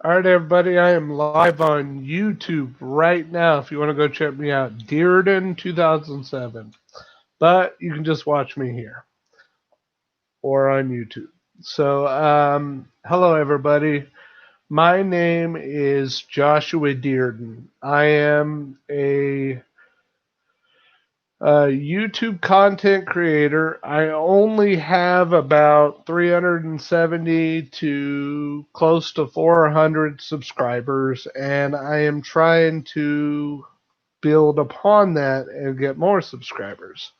All right, everybody, I am live on YouTube right now. If you want to go check me out, Dearden2007. But you can just watch me here or on YouTube. So, hello, everybody. My name is Joshua Dearden. I am a YouTube content creator. I only have about 370 to close to 400 subscribers, and I am trying to build upon that and get more subscribers.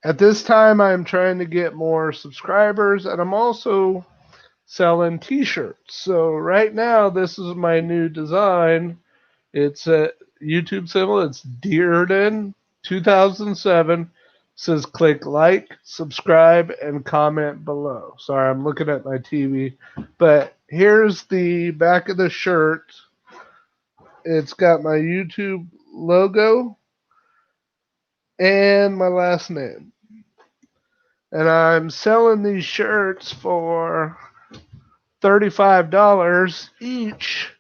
At this time, I'm trying to get more subscribers, and I'm also selling t-shirts. So right now, this is my new design. It's a YouTube symbol. It's Dearden2007. It says click like, subscribe, and comment below. Sorry, I'm looking at my TV. But here's the back of the shirt. It's got my YouTube logo and my last name. And I'm selling these shirts for $35 each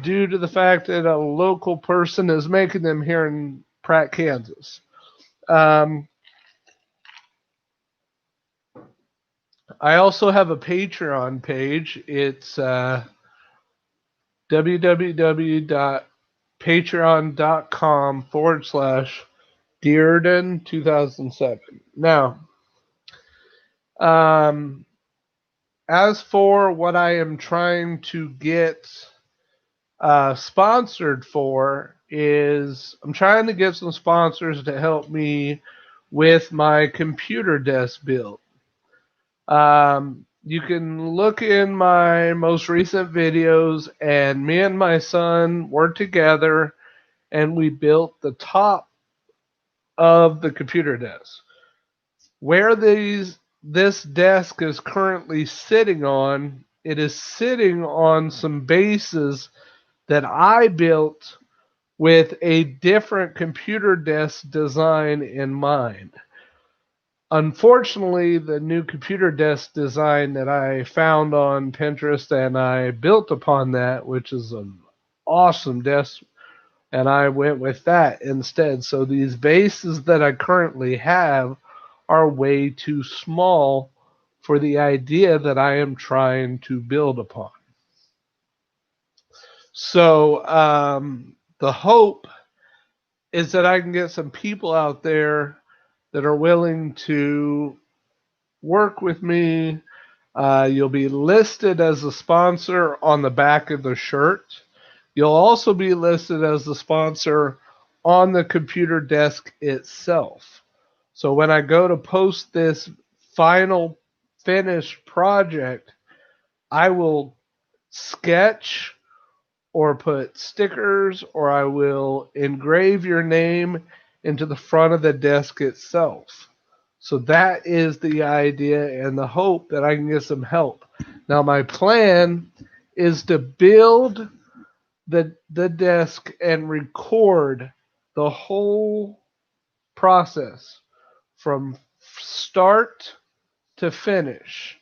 due to the fact that a local person is making them here in Pratt, Kansas. Um, I also have a Patreon page. It's www.patreon.com/Dearden2007. Now, um, as for what I am trying to get sponsored for, is I'm trying to get some sponsors to help me with my computer desk build. You can look in my most recent videos, and me and my son were together, and we built the top of the computer desk. Where this desk is currently sitting on, it is sitting on some bases that I built with a different computer desk design in mind. Unfortunately, the new computer desk design that I found on Pinterest, and I built upon that, which is an awesome desk, and I went with that instead. So these bases that I currently have are way too small for the idea that I am trying to build upon. So the hope is that I can get some people out there that are willing to work with me. You'll be listed as a sponsor on the back of the shirt. You'll also be listed as the sponsor on the computer desk itself. So when I go to post this final finished project, I will sketch or put stickers, or I will engrave your name into the front of the desk itself. So that is the idea and the hope that I can get some help. Now my plan is to build the desk and record the whole process from start to finish.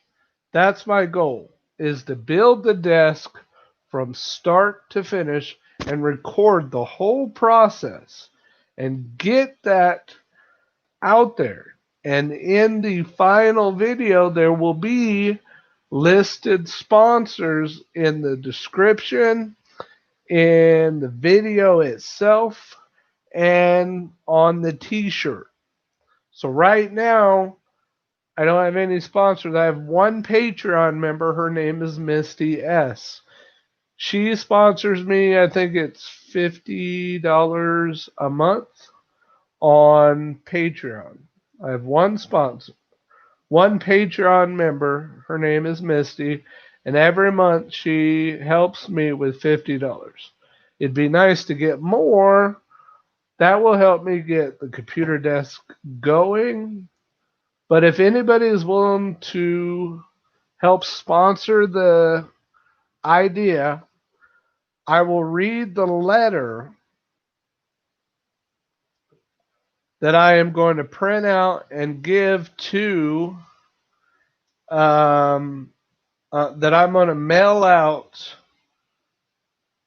That's my goal, is to build the desk from start to finish and record the whole process and get that out there. And in the final video, there will be listed sponsors in the description, in the video itself, and on the t-shirt. So right now, I don't have any sponsors. I have one Patreon member. Her name is Misty S. She sponsors me. I think it's $50 a month on Patreon. I have one sponsor, one Patreon member. Her name is Misty, and every month she helps me with $50. It'd be nice to get more. That will help me get the computer desk going. But if anybody is willing to help sponsor the idea, I will read the letter that I am going to print out and give to, that I'm going to mail out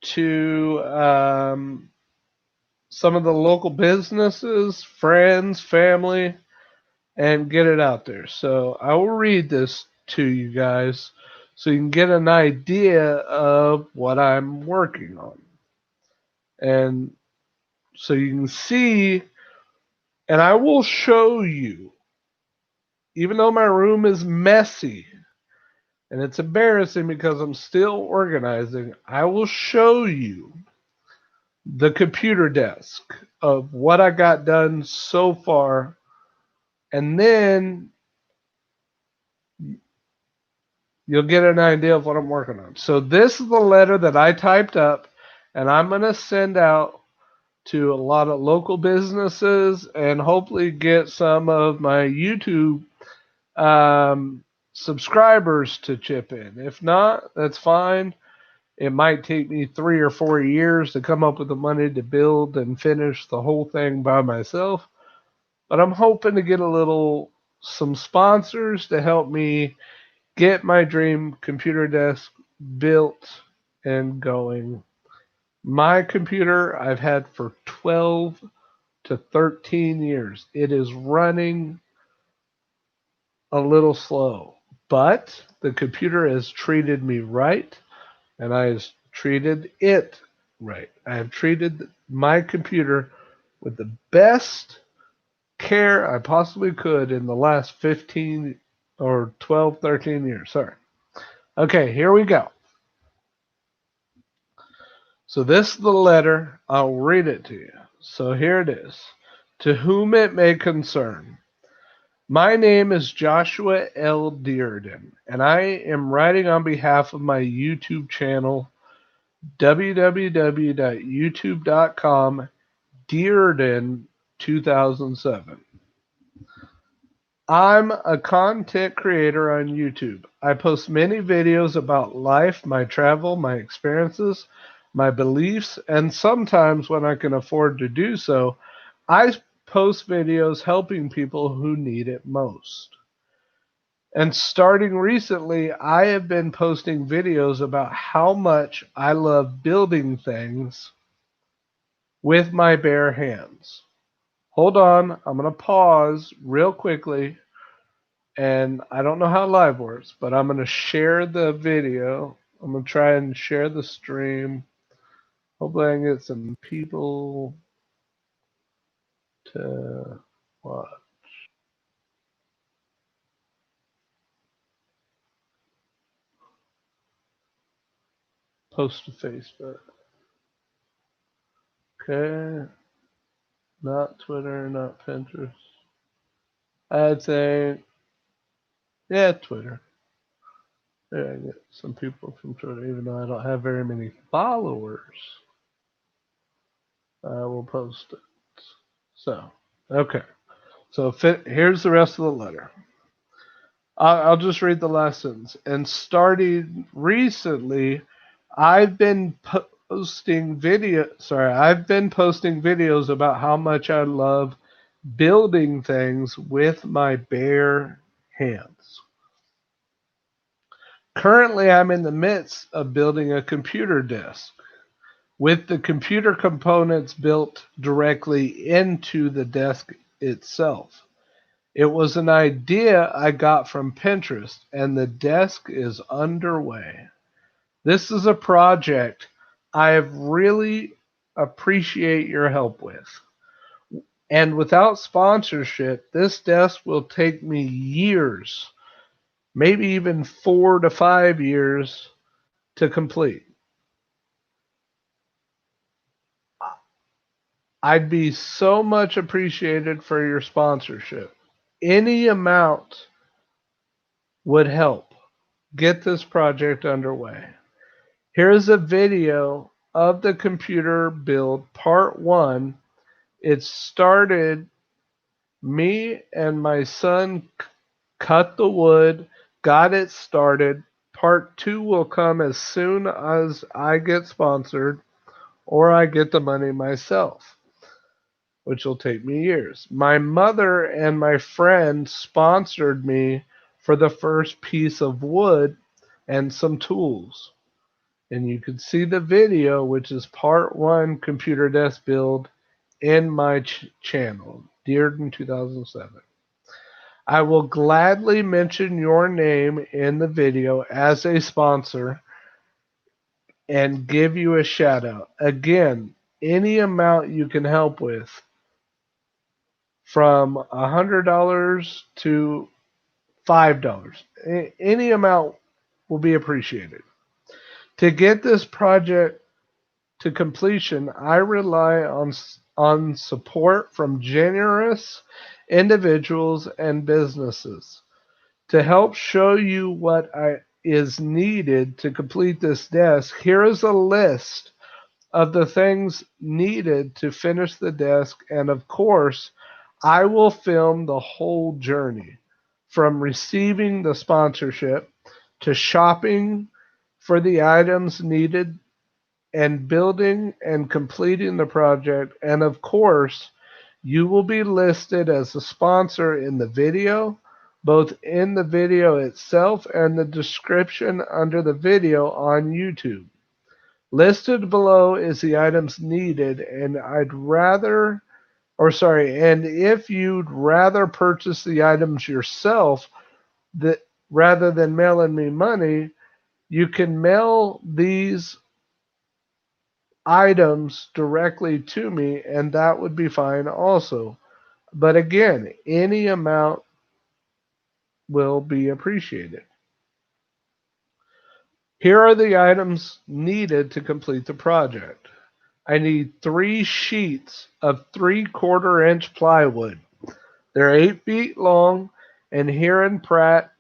to some of the local businesses, friends, family, and get it out there. So I will read this to you guys so you can get an idea of what I'm working on. And so you can see, and I will show you, even though my room is messy and it's embarrassing because I'm still organizing, I will show you the computer desk of what I got done so far. And then you'll get an idea of what I'm working on. So this is the letter that I typed up, and I'm going to send out to a lot of local businesses and hopefully get some of my YouTube subscribers to chip in. If not, that's fine. It might take me 3 or 4 years to come up with the money to build and finish the whole thing by myself. But I'm hoping to get some sponsors to help me get my dream computer desk built and going. My computer I've had for 12 to 13 years. It is running a little slow, but the computer has treated me right, and I have treated it right. I have treated my computer with the best care I possibly could in the last 15 or 12, 13 years. Sorry. Okay, here we go. So this is the letter. I'll read it to you. So here it is. To whom it may concern. My name is Joshua L. Dearden, and I am writing on behalf of my YouTube channel, www.youtube.com, Dearden2007. I'm a content creator on YouTube. I post many videos about life, my travel, my experiences, my beliefs, and sometimes when I can afford to do so, I post videos helping people who need it most. And starting recently, I have been posting videos about how much I love building things with my bare hands. Hold on, I'm going to pause real quickly. And I don't know how live works, but I'm going to share the video. I'm going to try and share the stream. Hopefully I can get some people to watch. Post to Facebook. Okay. Not Twitter, not Pinterest. I'd say, yeah, Twitter. Yeah, I get some people from Twitter, even though I don't have very many followers. I will post it. So, okay. So here's the rest of the letter. I'll just read the last sentence. And starting recently, I've been posting videos about how much I love building things with my bare hands. Currently, I'm in the midst of building a computer desk with the computer components built directly into the desk itself. It was an idea I got from Pinterest, and the desk is underway. This is a project I really appreciate your help with. And without sponsorship, this desk will take me years, maybe even 4 to 5 years to complete. I'd be so much appreciated for your sponsorship. Any amount would help get this project underway. Here's a video of the computer build part 1. It started, me and my son cut the wood, got it started. Part 2 will come as soon as I get sponsored or I get the money myself, which will take me years. My mother and my friend sponsored me for the first piece of wood and some tools. And you can see the video, which is part 1 computer desk build, in my channel, Dearden2007. I will gladly mention your name in the video as a sponsor and give you a shout out. Again, any amount you can help with, from $100 to $5, any amount will be appreciated. To get this project to completion, I rely on support from generous individuals and businesses. To help show you what is needed to complete this desk, here is a list of the things needed to finish the desk, and of course, I will film the whole journey from receiving the sponsorship to shopping for the items needed and building and completing the project. And of course, you will be listed as a sponsor in the video, both in the video itself and the description under the video on YouTube. Listed below is the items needed, and and if you'd rather purchase the items yourself rather than mailing me money, you can mail these items directly to me, and that would be fine also. But again, any amount will be appreciated. Here are the items needed to complete the project. I need 3 sheets of 3/4 inch plywood. They're 8 feet long, and here in Pratt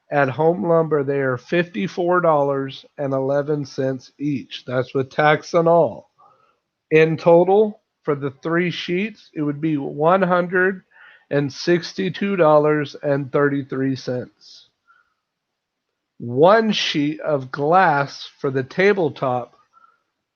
at Home Lumber they are $54.11 each. That's with tax and all. In total, for the 3 sheets, it would be $162.33. 1 sheet of glass for the tabletop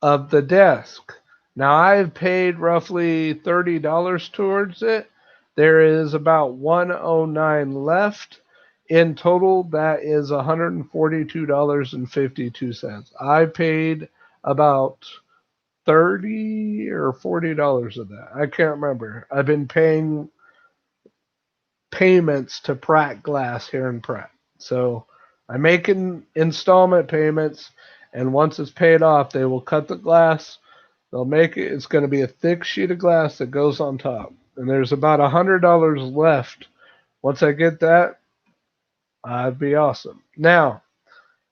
of the desk. Now, I've paid roughly $30 towards it. There is about $109 left. In total, that is $142.52. I paid about $30 or $40 of that. I can't remember. I've been paying payments to Pratt Glass here in Pratt. So I'm making installment payments, and once it's paid off, they will cut the glass. They'll make it. It's going to be a thick sheet of glass that goes on top. And there's about $100 left. Once I get that, I'd be awesome. Now,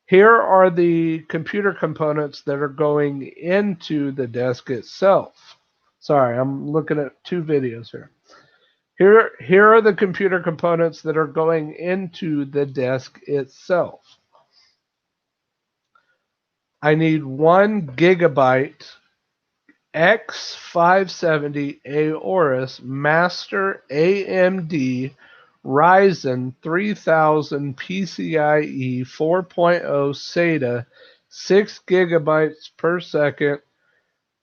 here are the computer components that are going into the desk itself. Sorry, I'm looking at 2 videos here. Here are the computer components that are going into the desk itself. I need 1 gigabyte X570 Aorus Master AMD Ryzen 3000 PCIe 4.0 SATA 6 gigabytes per second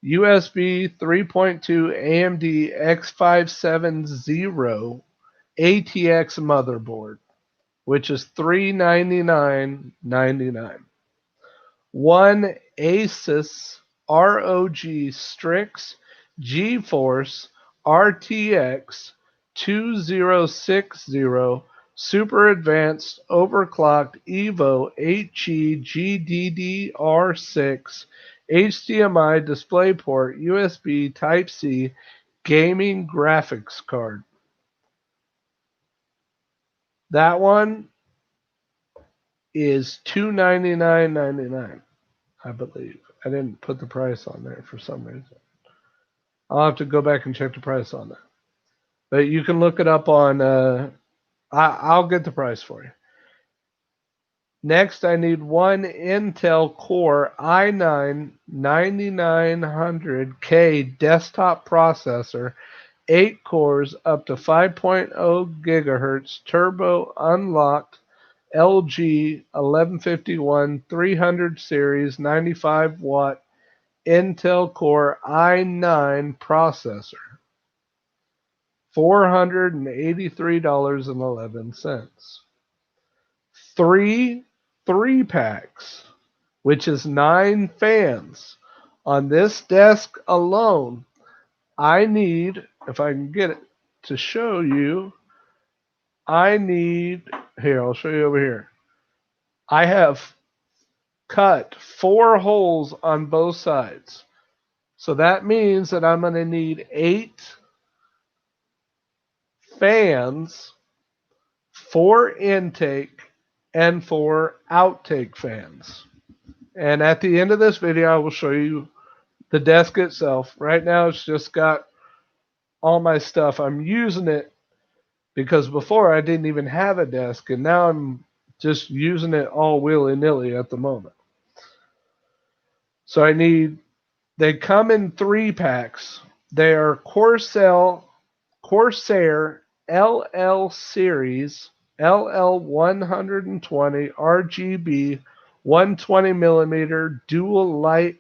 USB 3.2 AMD X570 ATX motherboard, which is $399.99. 1 Asus ROG Strix GeForce RTX 2060 Super Advanced Overclocked Evo HE GDDR6 HDMI DisplayPort USB Type-C gaming graphics card. That one is $299.99, I believe. I didn't put the price on there for some reason. I'll have to go back and check the price on that. But you can look it up on, I'll get the price for you. Next, I need 1 Intel Core i9-9900K desktop processor, 8 cores, up to 5.0 gigahertz, turbo unlocked, LG 1151 300 series 95 watt Intel Core i9 processor. $483.11. 3 3-packs which is 9 fans. On this desk alone, I need, if I can get it to show you, I need, here, I'll show you over here. I have cut 4 holes on both sides. So that means that I'm going to need 8 fans, 4 intake, and 4 outtake fans. And at the end of this video, I will show you the desk itself. Right now, it's just got all my stuff. I'm using it because before I didn't even have a desk, and now I'm just using it all willy-nilly at the moment. So they come in 3 packs. They are Corsair LL Series LL 120 RGB 120 millimeter dual light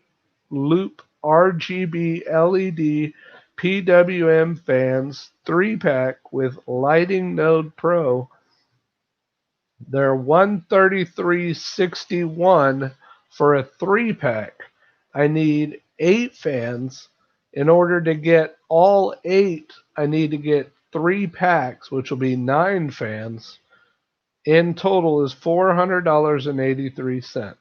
loop RGB LED PWM fans 3-pack with Lighting Node Pro. They're $133.61 for a 3-pack. I need 8 fans. In order to get all 8, I need to get 3 packs, which will be 9 fans. In total is $400.83.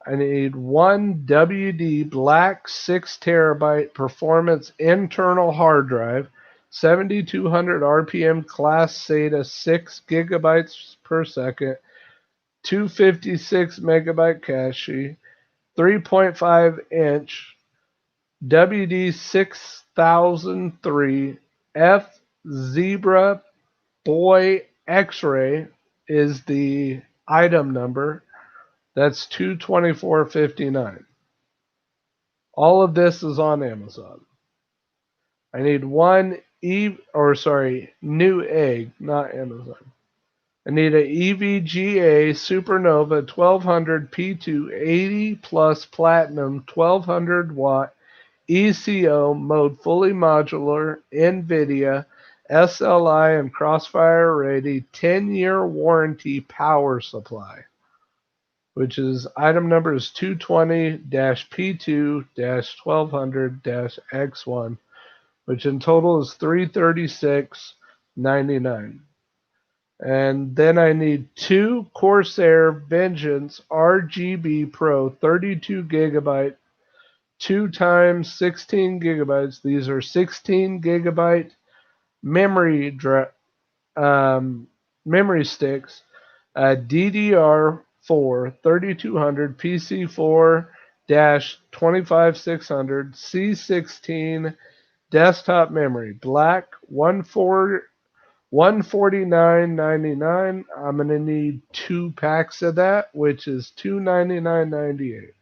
I need 1 WD Black 6 terabyte performance internal hard drive, 7200 RPM class SATA 6 gigabytes per second, 256 megabyte cache, 3.5 inch WD 6003 F Zebra Boy X-ray is the item number. That's $224.59. All of this is on Amazon. I need 1 Newegg, not Amazon. I need a EVGA Supernova 1200 P2 80 plus platinum 1200 watt ECO mode fully modular NVIDIA SLI and Crossfire ready 10-year warranty power supply, which is item number is 220-P2-1200-X1, which in total is $336.99. And then I need 2 Corsair Vengeance RGB Pro 32 gigabyte 2 times 16 gigabytes. These are 16 gigabyte memory sticks. DDR4 3200 PC4-25600 C16 desktop memory. Black 149.99. I'm going to need 2 packs of that, which is $299.98.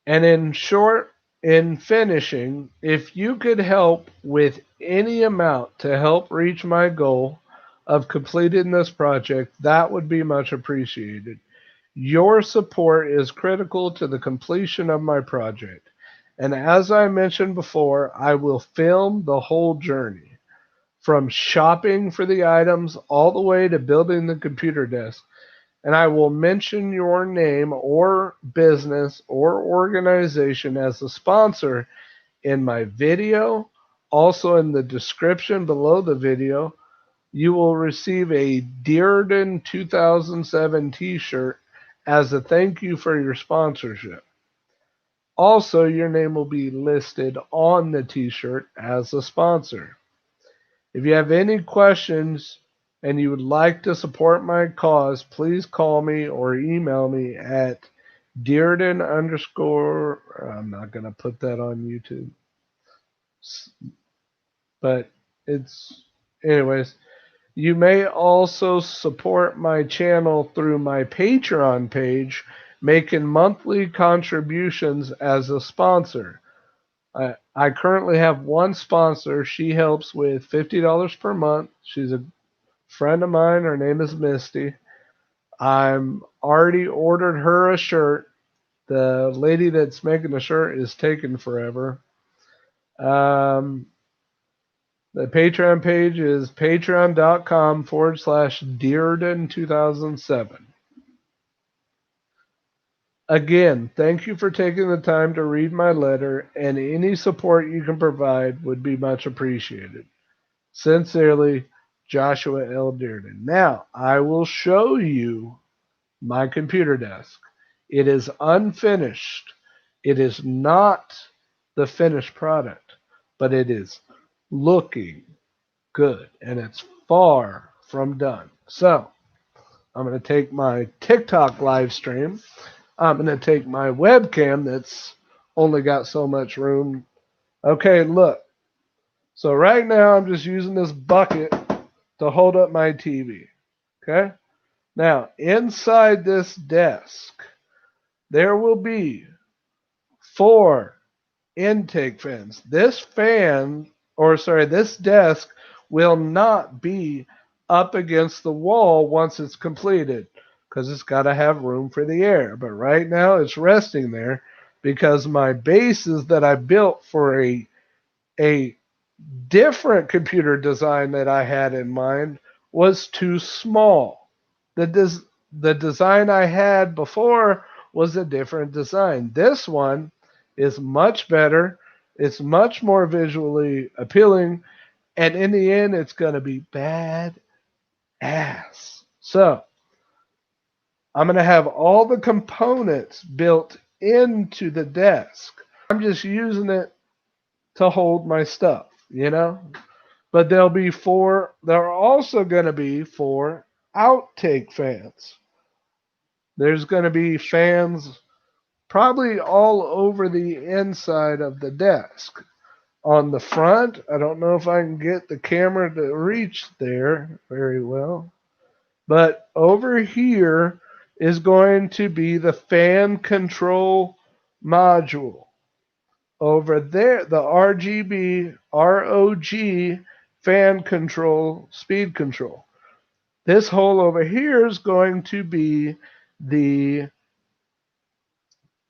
And in short, in finishing, if you could help with any amount to help reach my goal of completing this project, that would be much appreciated. Your support is critical to the completion of my project. And as I mentioned before, I will film the whole journey, from shopping for the items all the way to building the computer desk. And I will mention your name or business or organization as a sponsor in my video. Also in the description below the video, you will receive a Dearden2007 t-shirt as a thank you for your sponsorship. Also, your name will be listed on the t-shirt as a sponsor. If you have any questions and you would like to support my cause, please call me or email me at Dearden_. I'm not going to put that on YouTube. But anyways, you may also support my channel through my Patreon page, making monthly contributions as a sponsor. I currently have one sponsor. She helps with $50 per month. She's a friend of mine. Her name is Misty. I'm already ordered her a shirt. The lady that's making the shirt is taking forever. The Patreon page is patreon.com/Dearden2007. Again, thank you for taking the time to read my letter, and any support you can provide would be much appreciated. Sincerely, Joshua L. Dearden. Now, I will show you my computer desk. It is unfinished. It is not the finished product, but it is looking good, and it's far from done. So, I'm going to take my TikTok live stream. I'm going to take my webcam that's only got so much room. Okay, look. So right now I'm just using this bucket to hold up my TV. Okay? Now, inside this desk, there will be 4 intake fans. This desk will not be up against the wall once it's completed because it's got to have room for the air. But right now it's resting there because my bases that I built for a different computer design that I had in mind was too small. The design I had before was a different design. This one is much better. It's much more visually appealing, and in the end, it's going to be bad ass. So I'm going to have all the components built into the desk. I'm just using it to hold my stuff, you know? But there are also going to be 4 outtake fans. There's going to be fans probably all over the inside of the desk. On the front, I don't know if I can get the camera to reach there very well. But over here is going to be the fan control module. Over there, the ROG fan control, speed control. This hole over here is going to be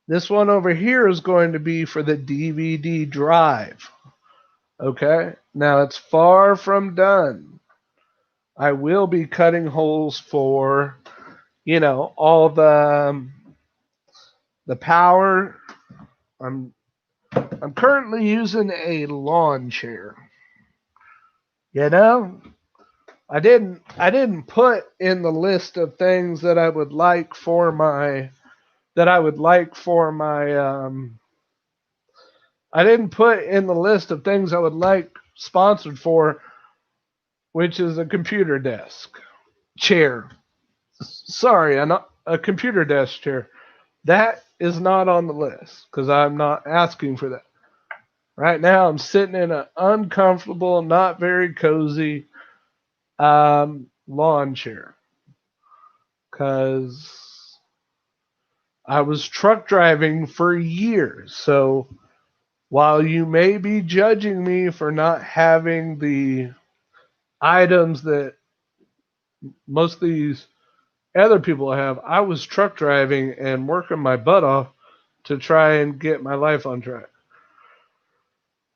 this one over here is going to be for the DVD drive. Okay? Now it's far from done. I will be cutting holes for, all the power. I'm currently using a lawn chair. You know, I didn't put in the list of things that I would like for my I didn't put in the list of things I would like sponsored for, which is a computer desk chair. Sorry, a computer desk chair. That is not on the list because I'm not asking for that. Right now, I'm sitting in an uncomfortable, not very cozy lawn chair because I was truck driving for years. So while you may be judging me for not having the items that most of these other people have, I was truck driving and working my butt off to try and get my life on track.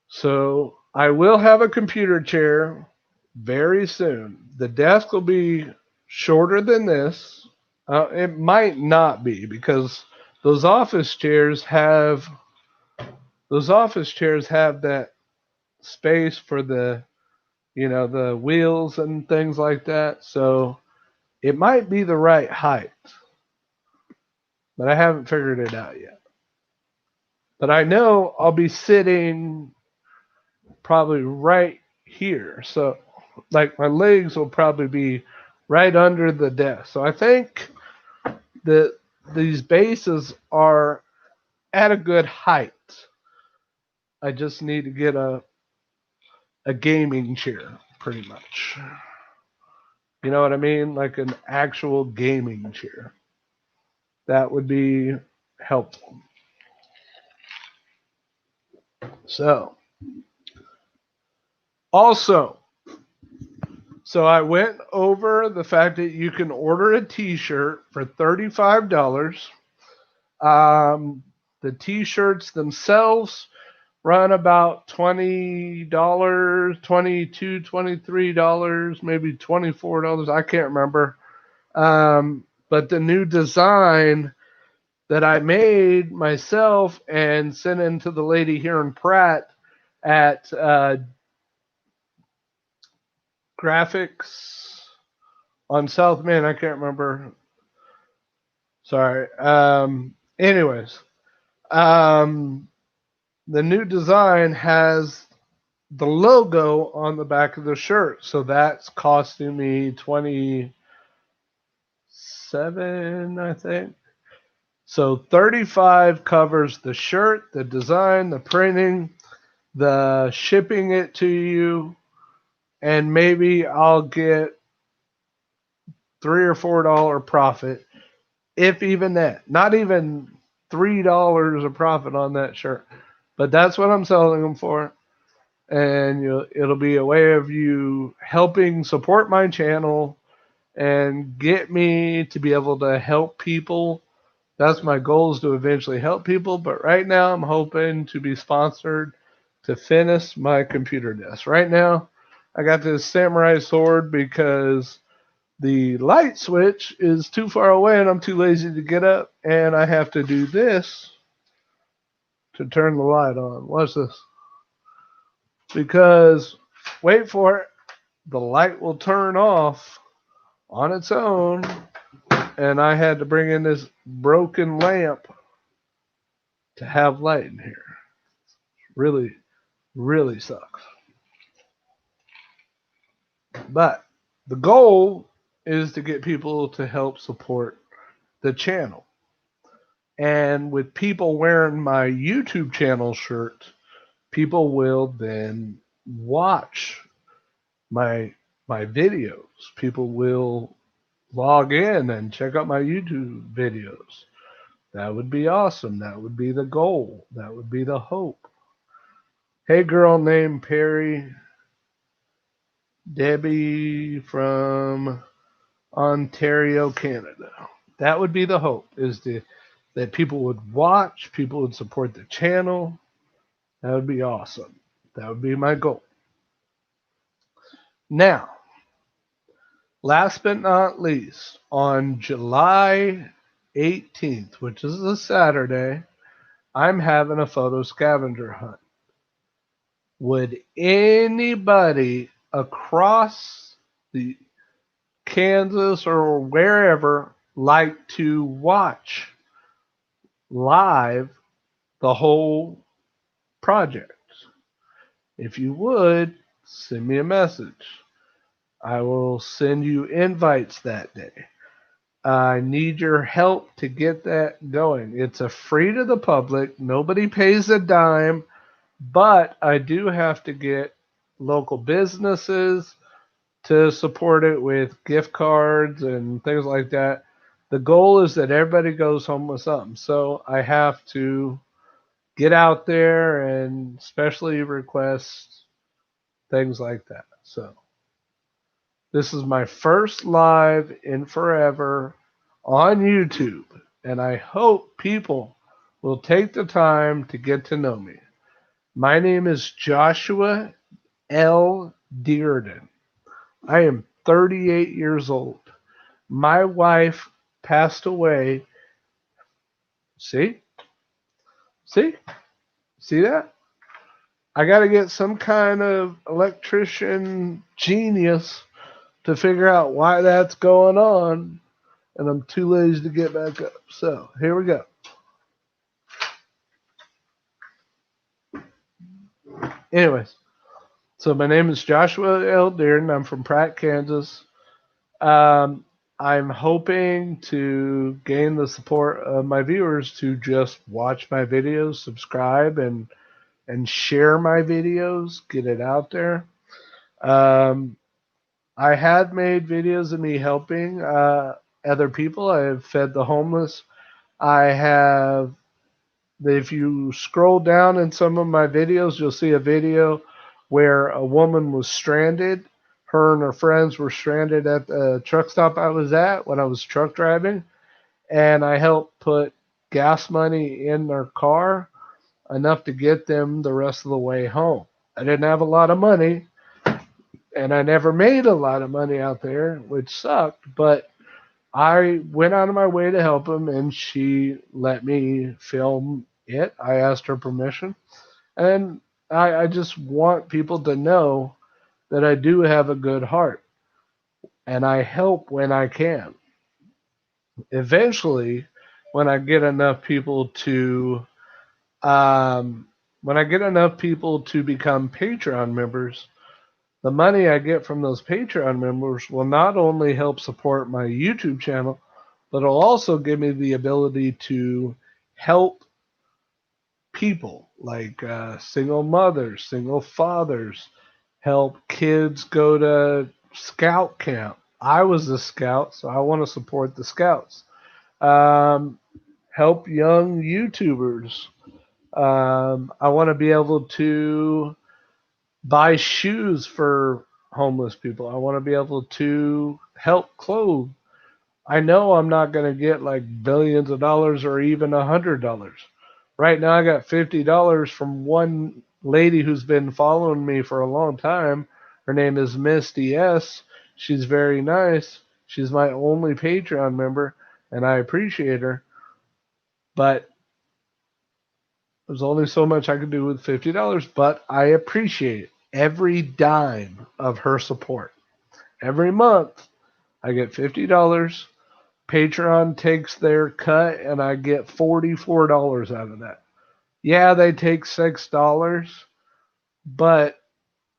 So I will have a computer chair very soon. The desk will be shorter than this. It might not be because those office chairs have that space for the wheels and things like that. So it might be the right height, but I haven't figured it out yet. But I know I'll be sitting probably right here. So like my legs will probably be right under the desk. So I think that these bases are at a good height. I just need to get a gaming chair, pretty much. You know what I mean? Like an actual gaming chair. That would be helpful. So, also, I went over the fact that you can order a t-shirt for $35. The t-shirts themselves run about $20, $22, $23, maybe $24. I can't remember. But the new design that I made myself and sent in to the lady here in Pratt at Graphics on South Main. I can't remember. Sorry. Anyways, um, the new design has the logo on the back of the shirt, so that's costing me 27, I think. So 35 covers the shirt, the design, the printing, the shipping it to you, and maybe I'll get $3 or $4 profit, if even that. Not even $3 of profit on that shirt, but that's what I'm selling them for. And it'll be a way of you helping support my channel and get me to be able to help people. That's my goal, is to eventually help people. But right now, I'm hoping to be sponsored to finish my computer desk. Right now, I got this samurai sword because the light switch is too far away and I'm too lazy to get up. And I have to do this to turn the light on. Watch this. Because, wait for it, the light will turn off on its own. And I had to bring in this broken lamp to have light in here. Really, really sucks. But the goal is to get people to help support the channel. And with people wearing my YouTube channel shirt, people will then watch my videos. People will log in and check out my YouTube videos. That would be awesome. That would be the goal. That would be the hope. Hey, girl named Perry, Debbie from Ontario, Canada. That would be the hope, is that people would watch, people would support the channel. That would be awesome. That would be my goal. Now, last but not least, on July 18th, which is a Saturday, I'm having a photo scavenger hunt. Would anybody across the Kansas or wherever like to watch live the whole project? If you would, send me a message. I will send you invites that day. I need your help to get that going. It's a free to the public. Nobody pays a dime, but I do have to get local businesses to support it with gift cards and things like that. The goal is that everybody goes home with something. So I have to get out there and specially request things like that. So this is my first live in forever on YouTube, and I hope people will take the time to get to know me. My name is Joshua L. Dearden. I am 38 years old. My wife passed away. See? See? See that? I got to get some kind of electrician genius to figure out why that's going on, and I'm too lazy to get back up. So, here we go. Anyways, so my name is Joshua L. Dearden. I'm from Pratt, Kansas. I'm hoping to gain the support of my viewers to just watch my videos, subscribe, and share my videos, get it out there. I had made videos of me helping other people. I have fed the homeless. I have, if you scroll down in some of my videos, you'll see a video where a woman was stranded. Her and her friends were stranded at the truck stop I was at when I was truck driving. And I helped put gas money in their car, enough to get them the rest of the way home. I didn't have a lot of money, and I never made a lot of money out there, which sucked, but I went out of my way to help him, and she let me film it. I asked her permission, and I just want people to know that I do have a good heart, and I help when I can. Eventually, when I get enough people to um, when I get enough people to become Patreon members, the money I get from those Patreon members will not only help support my YouTube channel, but it'll also give me the ability to help people like single mothers, single fathers, help kids go to scout camp. I was a scout, so I want to support the scouts. Um, Help young YouTubers. I want to be able to buy shoes for homeless people. I want to be able to help clothe. I know I'm not going to get like billions of dollars or even $100. Right now, I got $50 from one lady who's been following me for a long time. Her name is Misty S. She's very nice. She's my only Patreon member, and I appreciate her. But there's only so much I could do with $50, but I appreciate every dime of her support. Every month, I get $50. Patreon takes their cut, and I get $44 out of that. Yeah, they take $6, but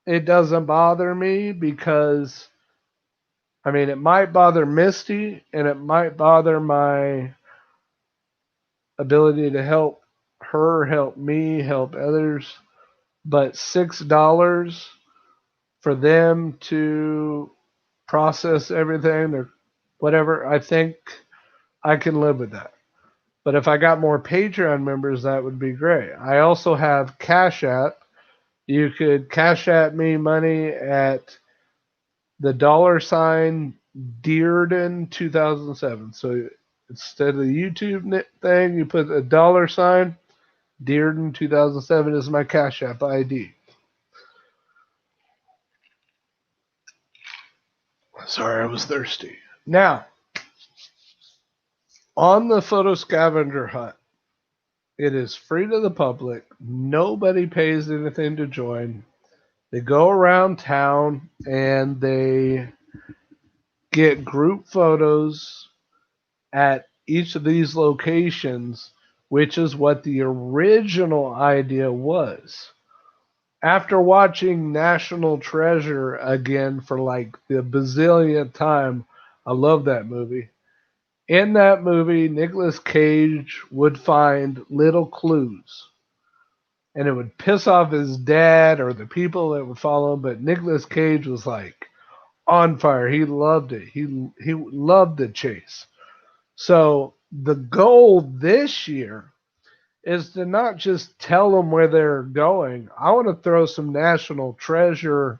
it doesn't bother me because, I mean, it might bother Misty, and it might bother my ability to help her, help me, help others. But $6 for them to process everything or whatever, I think I can live with that. But if I got more Patreon members, that would be great. I also have Cash App. You could Cash App me money at the $ Dearden2007. So instead of the YouTube thing, you put a $. Dearden2007 is my Cash App ID. Sorry, I was thirsty. Now, on the photo scavenger hunt, it is free to the public. Nobody pays anything to join. They go around town and they get group photos at each of these locations, which is what the original idea was. After watching National Treasure again for like the bazillionth time, I love that movie. In that movie, Nicolas Cage would find little clues, and it would piss off his dad or the people that would follow him. But Nicolas Cage was like on fire. He loved it. He loved the chase. So the goal this year is to not just tell them where they're going. I want to throw some National Treasure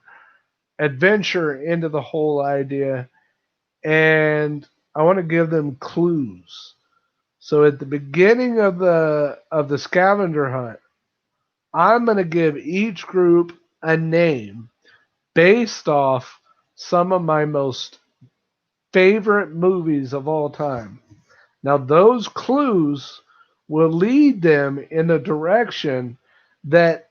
adventure into the whole idea, and I want to give them clues. So at the beginning of the scavenger hunt, I'm going to give each group a name based off some of my most favorite movies of all time. Now, those clues will lead them in a direction that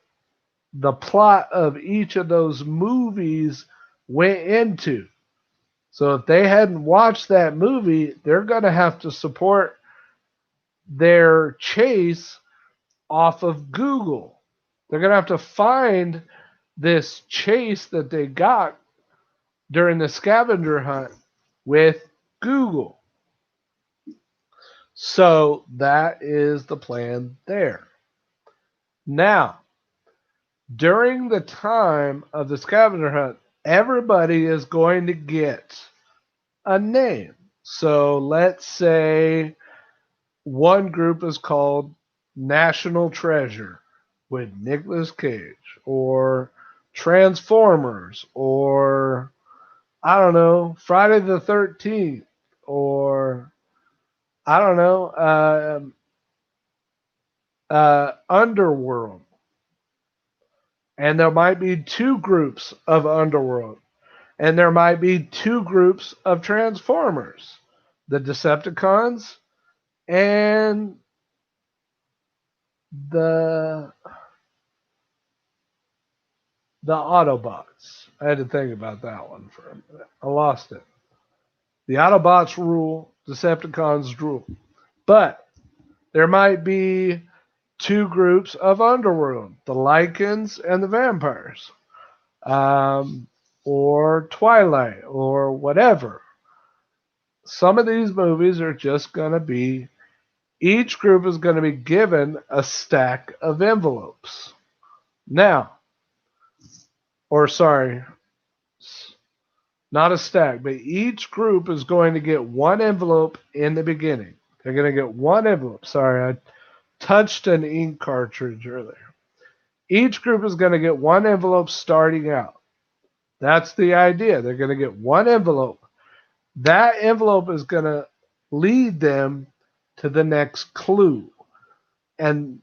the plot of each of those movies went into. So if they hadn't watched that movie, they're going to have to support their chase off of Google. They're going to have to find this chase that they got during the scavenger hunt with Google. So that is the plan there. Now, during the time of the scavenger hunt, everybody is going to get a name. So let's say one group is called National Treasure with Nicolas Cage, or Transformers, or I don't know, Friday the 13th, or I don't know, Underworld. And there might be two groups of Underworld, and there might be two groups of Transformers. the Decepticons, and the Autobots. I had to think about that one for a minute. I lost it. The Autobots rule, Decepticons rule. But there might be two groups of Underworld, the Lycans and the Vampires, or Twilight, or whatever. Some of these movies are just going to be, each group is going to be given a stack of envelopes. Now, or sorry, not a stack, but each group is going to get one envelope in the beginning. They're going to get one envelope. Sorry, I touched an ink cartridge earlier. Each group is going to get one envelope starting out. That's the idea. They're going to get one envelope. That envelope is going to lead them to the next clue. And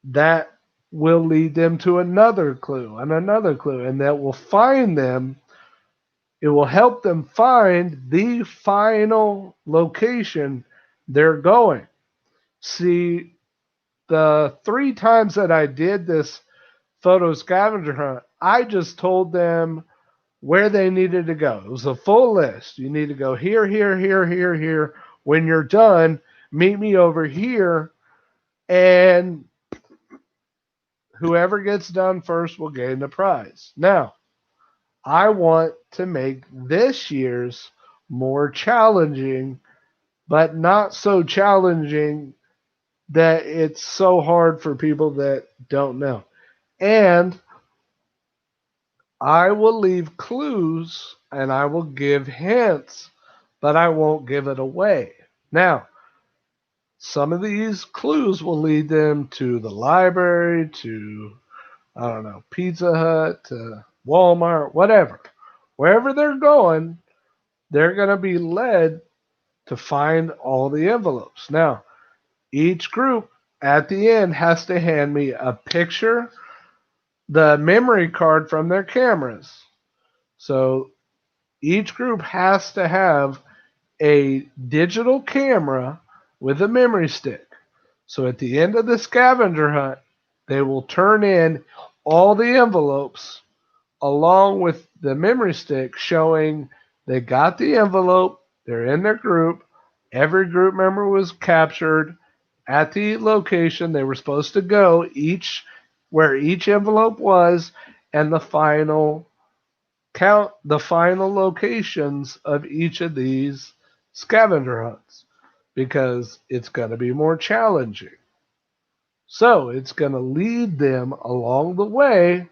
that will lead them to another clue and another clue. And that will find them. It will help them find the final location they're going. See, the 3 times that I did this photo scavenger hunt, I just told them where they needed to go. It was a full list. You need to go here, here, here, here, here. When you're done, meet me over here, and whoever gets done first will gain the prize. Now, I want to make this year's more challenging, but not so challenging that it's so hard for people that don't know. And I will leave clues and I will give hints, but I won't give it away. Now, some of these clues will lead them to the library, to, I don't know, Pizza Hut, to Walmart, whatever. Wherever they're going to be led to find all the envelopes. Now, each group at the end has to hand me a picture, the memory card from their cameras. So each group has to have a digital camera with a memory stick. So at the end of the scavenger hunt, they will turn in all the envelopes along with the memory stick showing they got the envelope, they're in their group, every group member was captured at the location they were supposed to go, each where each envelope was, and the final locations of each of these scavenger hunts, because it's going to be more challenging. So it's going to lead them along the way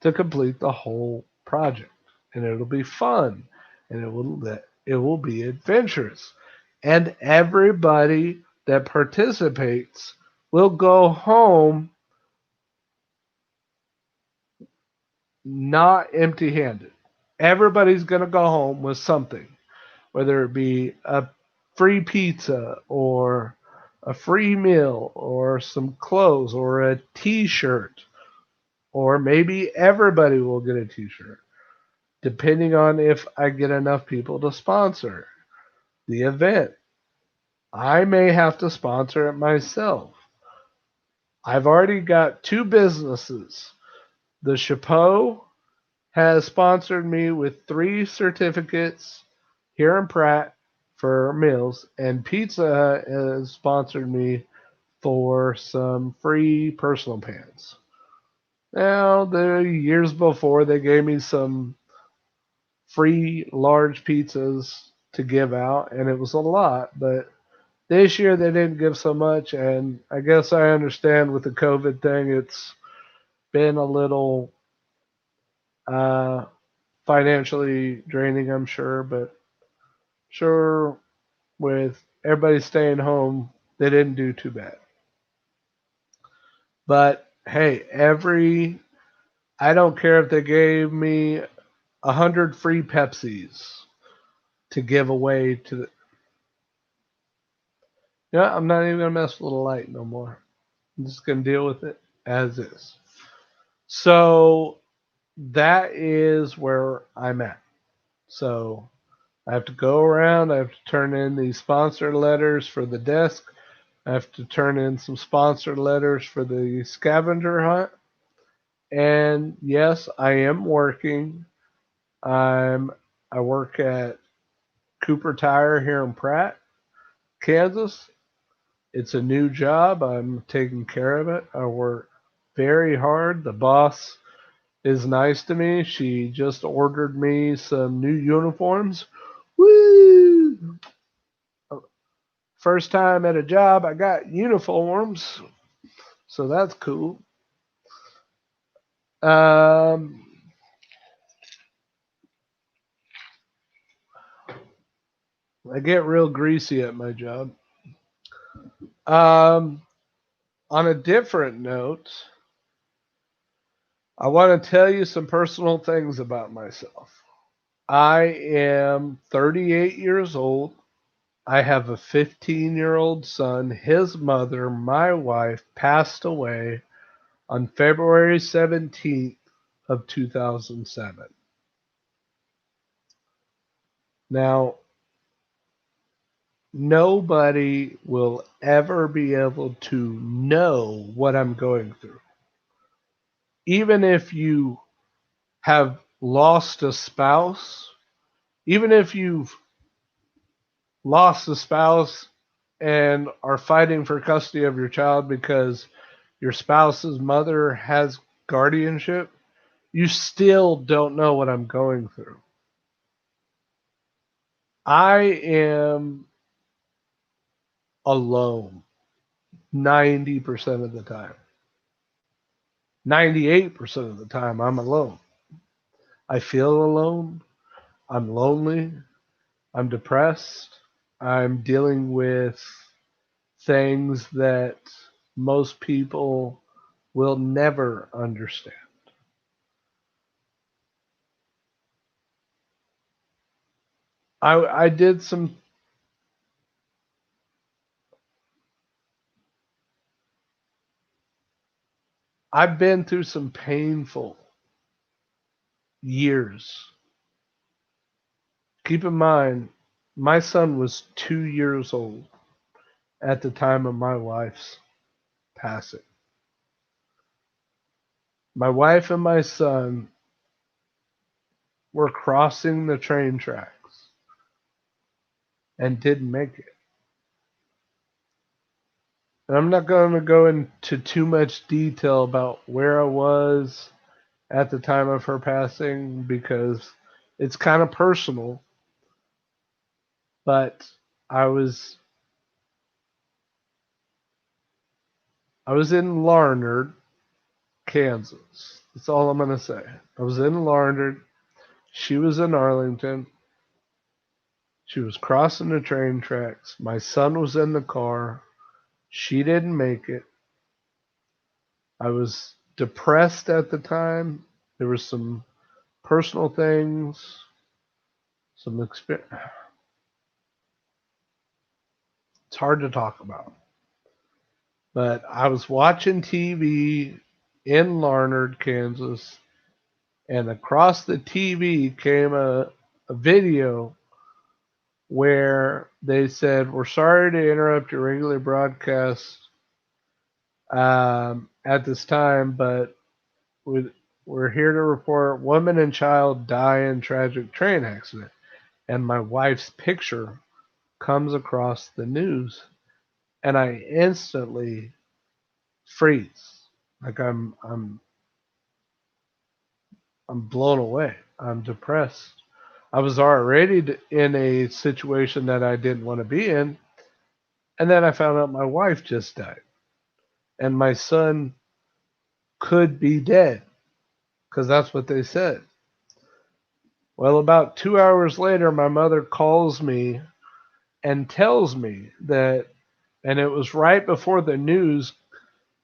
to complete the whole project, and it'll be fun, and it will be adventurous, and everybody that participates will go home not empty-handed. Everybody's going to go home with something, whether it be a free pizza or a free meal or some clothes or a t-shirt, or maybe everybody will get a t-shirt, depending on if I get enough people to sponsor the event. I may have to sponsor it myself. I've already got 2 businesses. The Chapeau has sponsored me with 3 certificates here in Pratt for meals, and Pizza Hut has sponsored me for some free personal pans. Now, the years before, they gave me some free large pizzas to give out, and it was a lot, but this year they didn't give so much, and I guess I understand with the COVID thing, it's been a little uh, financially draining, I'm sure, but sure, with everybody staying home, they didn't do too bad. But hey, I don't care if they gave me 100 free Pepsis to give away to the. Yeah, I'm not even gonna mess with the light no more. I'm just gonna deal with it as is. So that is where I'm at. So I have to go around. I have to turn in these sponsor letters for the desk. I have to turn in some sponsored letters for the scavenger hunt. And yes, I am working. I'm I work at Cooper Tire here in Pratt, Kansas. It's a new job. I'm taking care of it. I work very hard. The boss is nice to me. She just ordered me some new uniforms. Woo! First time at a job, I got uniforms, so that's cool. Um, I get real greasy at my job. Um, on a different note, I want to tell you some personal things about myself. I am 38 years old. I have a 15-year-old son. His mother, my wife, passed away on February 17th of 2007. Now, nobody will ever be able to know what I'm going through. Even if you have lost a spouse, even if you've lost a spouse and are fighting for custody of your child because your spouse's mother has guardianship, you still don't know what I'm going through. I am alone 90% of the time. 98% of the time, I'm alone. I feel alone. I'm lonely. I'm depressed. I'm dealing with things that most people will never understand. I did some, I've been through some painful years. Keep in mind, my son was 2 years old at the time of my wife's passing. My wife and my son were crossing the train tracks and didn't make it. And I'm not going to go into too much detail about where I was at the time of her passing because it's kind of personal, but I was I was in Larned, Kansas. That's all I'm going to say. I was in Larned. She was in Arlington. She was crossing the train tracks. My son was in the car. She didn't make it. I was depressed at the time. There was some personal things, some experience. It's hard to talk about. But I was watching TV in Larned, Kansas, and across the TV came a video where they said, "We're sorry to interrupt your regular broadcast at this time, but we're here to report woman and child die in tragic train accident." And my wife's picture comes across the news, and I instantly freeze. Like I'm blown away. I'm depressed. I was already in a situation that I didn't want to be in, and then I found out my wife just died, and my son could be dead because that's what they said. Well, about 2 hours later, my mother calls me and tells me that, and it was right before the news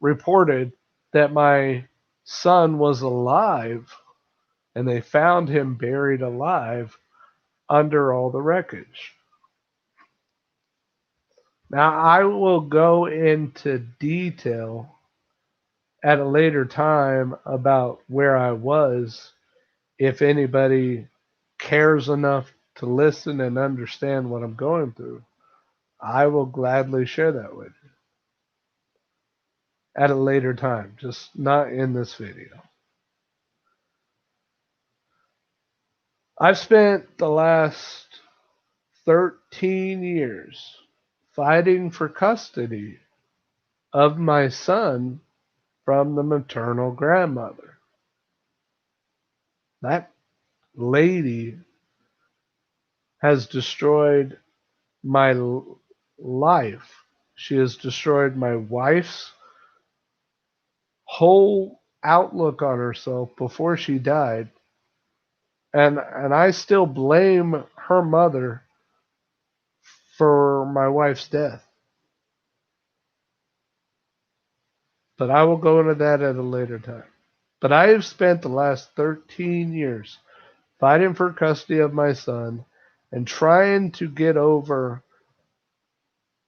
reported that my son was alive and they found him buried alive under all the wreckage. Now, I will go into detail at a later time about where I was if anybody cares enough to listen and understand what I'm going through, I will gladly share that with you at a later time, just not in this video. I've spent the last 13 years fighting for custody of my son from the maternal grandmother. That lady has destroyed my life. She has destroyed my wife's whole outlook on herself before she died. And I still blame her mother for my wife's death. But I will go into that at a later time. But I have spent the last 13 years fighting for custody of my son and trying to get over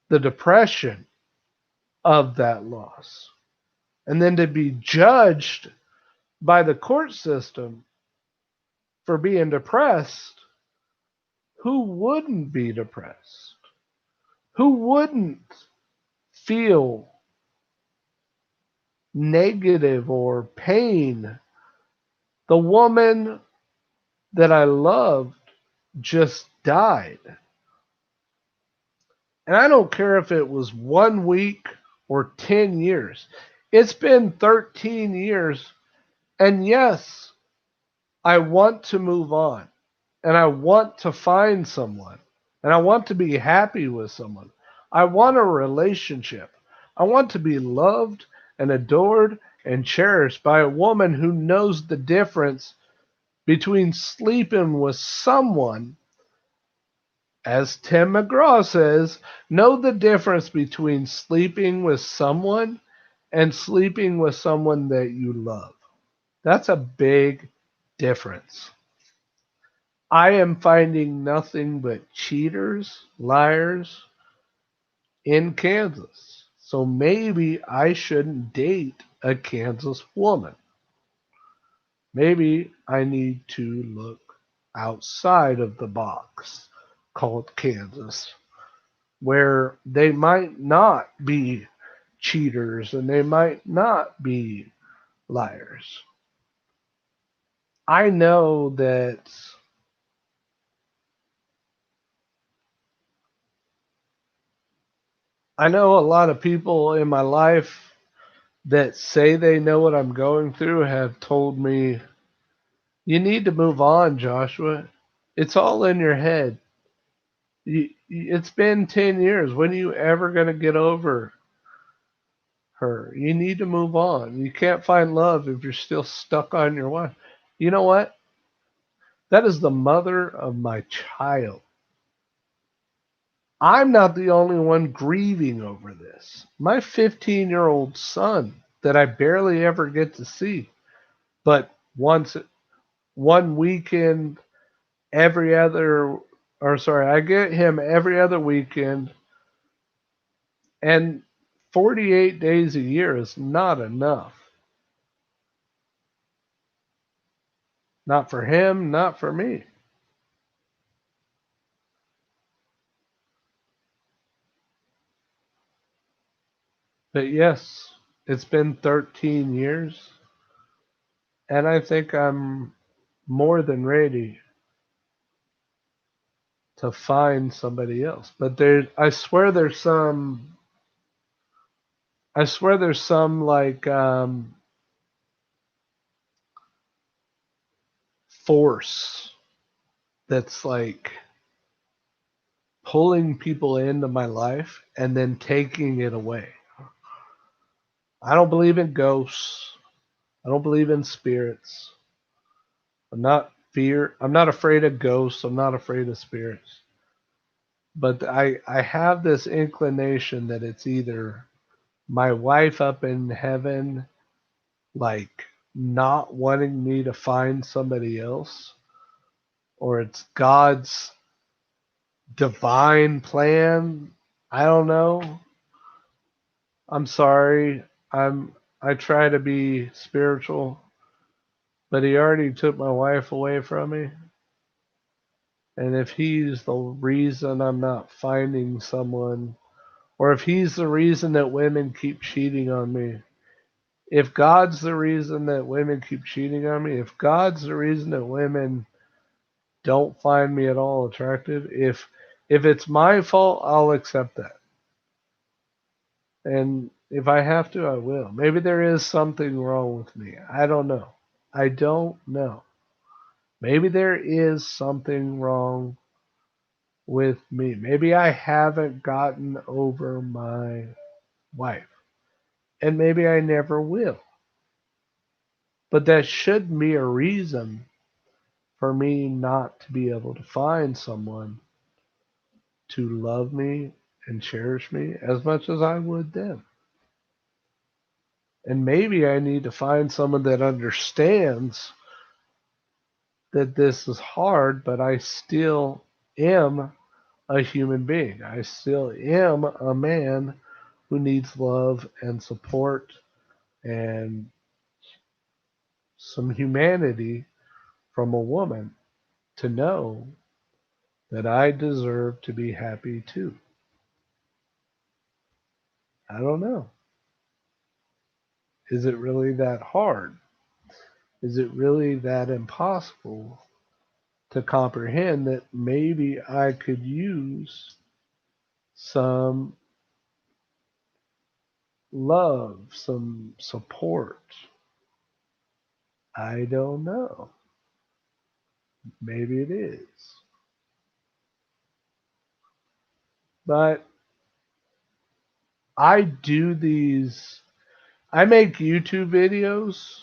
the depression of that loss. And then to be judged by the court system for being depressed. Who wouldn't be depressed? Who wouldn't feel negative or pain? The woman that I loved just died. And I don't care if it was 1 week or 10 years. It's been 13 years. And yes, I want to move on. And I want to find someone. And I want to be happy with someone. I want a relationship. I want to be loved and adored and cherished by a woman who knows the difference between sleeping with someone, as Tim McGraw says, know the difference between sleeping with someone and sleeping with someone that you love. That's a big difference. I am finding nothing but cheaters, liars in Kansas. So maybe I shouldn't date a Kansas woman. Maybe I need to look outside of the box called Kansas, where they might not be cheaters and they might not be liars. I know that a lot of people in my life that say they know what I'm going through have told me, you need to move on, Joshua. It's all in your head. It's been 10 years. When are you ever going to get over her? You need to move on. You can't find love if you're still stuck on your wife. You know what? That is the mother of my child. I'm not the only one grieving over this. My 15-year-old son that I barely ever get to see, but once, one weekend every other, or sorry, I get him every other weekend, and 48 days a year is not enough. Not for him, not for me. But yes, it's been 13 years, and I think I'm more than ready to find somebody else. But I swear there's some like force that's like pulling people into my life and then taking it away. I don't believe in ghosts. I don't believe in spirits. I'm not afraid of ghosts. I'm not afraid of spirits. But I have this inclination that it's either my wife up in heaven, like not wanting me to find somebody else, or it's God's divine plan. I don't know. I'm sorry. I try to be spiritual, but he already took my wife away from me. And if he's the reason I'm not finding someone, or if he's the reason that women keep cheating on me, if God's the reason that women keep cheating on me, if God's the reason that women don't find me at all attractive, if it's my fault, I'll accept that. And if I have to, I will. Maybe there is something wrong with me. I don't know. I don't know. Maybe there is something wrong with me. Maybe I haven't gotten over my wife. And maybe I never will. But that shouldn't be a reason for me not to be able to find someone to love me and cherish me as much as I would them. And maybe I need to find someone that understands that this is hard, but I still am a human being. I still am a man who needs love and support and some humanity from a woman to know that I deserve to be happy too. I don't know. Is it really that hard? Is it really that impossible to comprehend that maybe I could use some love, some support? I don't know. Maybe it is. But I do these, I make YouTube videos,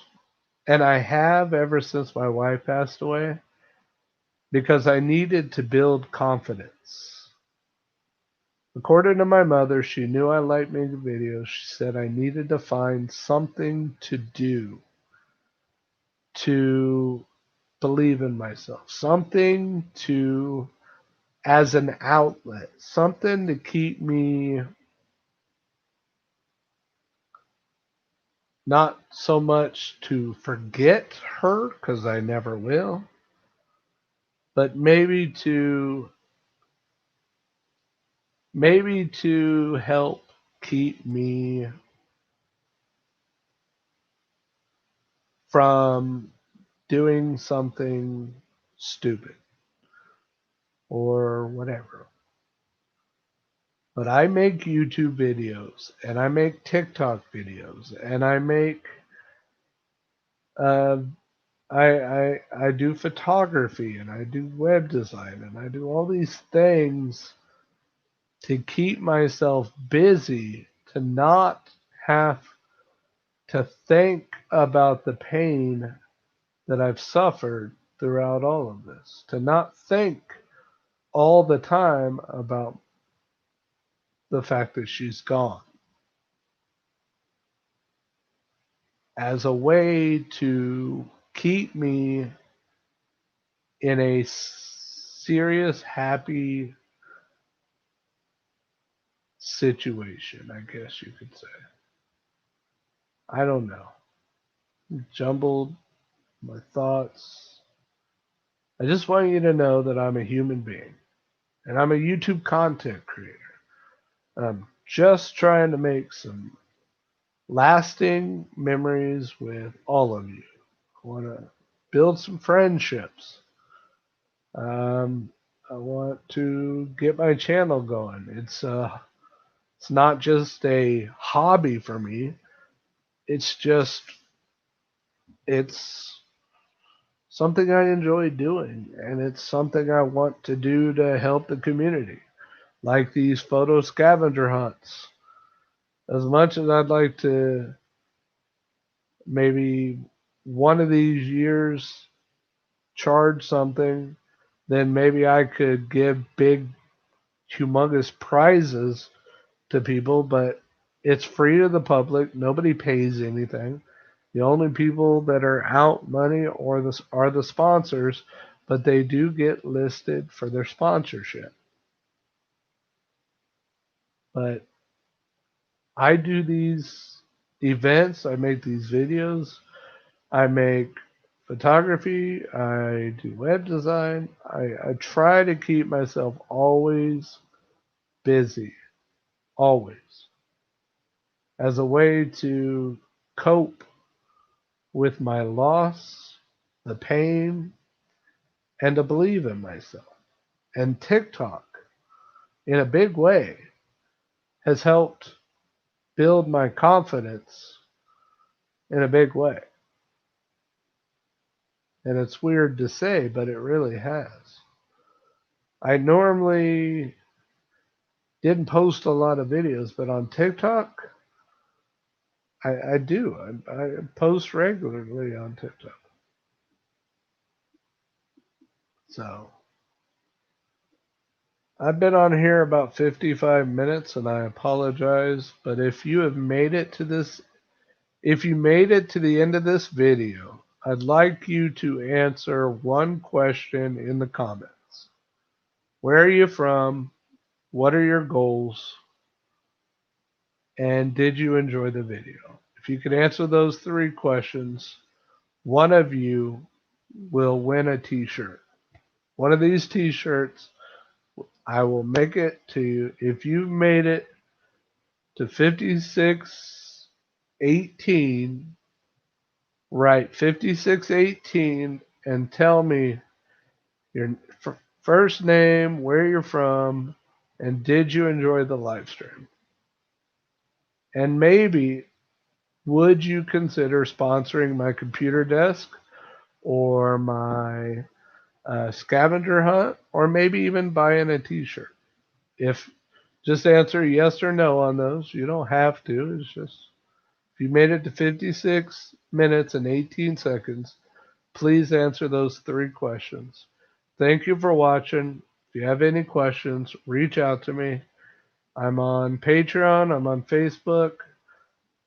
and I have ever since my wife passed away because I needed to build confidence. According to my mother, she knew I liked making videos. She said I needed to find something to do to believe in myself, something to, as an outlet, something to keep me not so much to forget her, because I never will, but maybe to help keep me from doing something stupid or whatever. But I make YouTube videos and I make TikTok videos and I make uh, I do photography and I do web design and I do all these things to keep myself busy, to not have to think about the pain that I've suffered throughout all of this, to not think all the time about the fact that she's gone, as a way to keep me in a serious, happy situation, I guess you could say. I don't know. Jumbled my thoughts. I just want you to know that I'm a human being and I'm a YouTube content creator. I'm just trying to make some lasting memories with all of you. I want to build some friendships. Um, I want to get my channel going. It's not just a hobby for me. It's something I enjoy doing, and it's something I want to do to help the community, like these photo scavenger hunts. As much as I'd like to maybe one of these years charge something, then maybe I could give big, humongous prizes to people, but it's free to the public. Nobody pays anything. The only people that are out money are the sponsors, but they do get listed for their sponsorship. But I do these events, I make these videos, I make photography. I do web design. I try to keep myself always busy, always, as a way to cope with my loss, the pain, and to believe in myself. And TikTok, in a big way, has helped build my confidence in a big way. And it's weird to say, but it really has. I normally didn't post a lot of videos, but on TikTok, I do. I post regularly on TikTok. So I've been on here about 55 minutes, and I apologize. But if you have made it to this, if you made it to the end of this video, I'd like you to answer one question in the comments. Where are you from? What are your goals? And did you enjoy the video? If you could answer those three questions, one of you will win a t-shirt. One of these t-shirts, I will make it to you. If you've made it to 5618, write 5618 and tell me your first name, where you're from, and did you enjoy the live stream? And maybe would you consider sponsoring my computer desk or my scavenger hunt, or maybe even buying a t-shirt? If just answer yes or no on those. You don't have to. It's just if you made it to 56 minutes and 18 seconds, please answer those three questions. Thank you for watching. If you have any questions, reach out to me. I'm on Patreon. I'm on Facebook.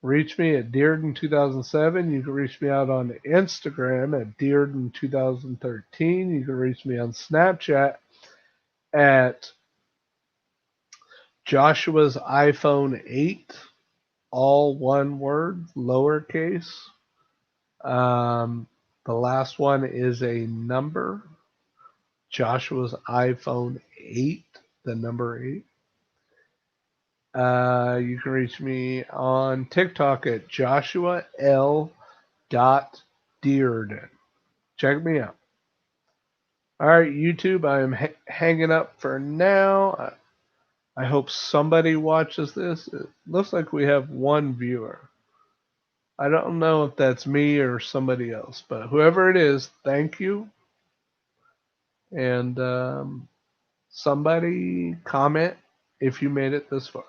Reach me at Dearden2007. You can reach me out on Instagram at Dearden2013. You can reach me on Snapchat at Joshua's iPhone 8, all one word, lowercase. The last one is a number. Joshua's iPhone 8, the number 8. You can reach me on TikTok at Joshua L. Dearden. Check me out. All right, YouTube, I am hanging up for now. I hope somebody watches this. It looks like we have one viewer. I don't know if that's me or somebody else, but whoever it is, thank you. And somebody comment if you made it this far.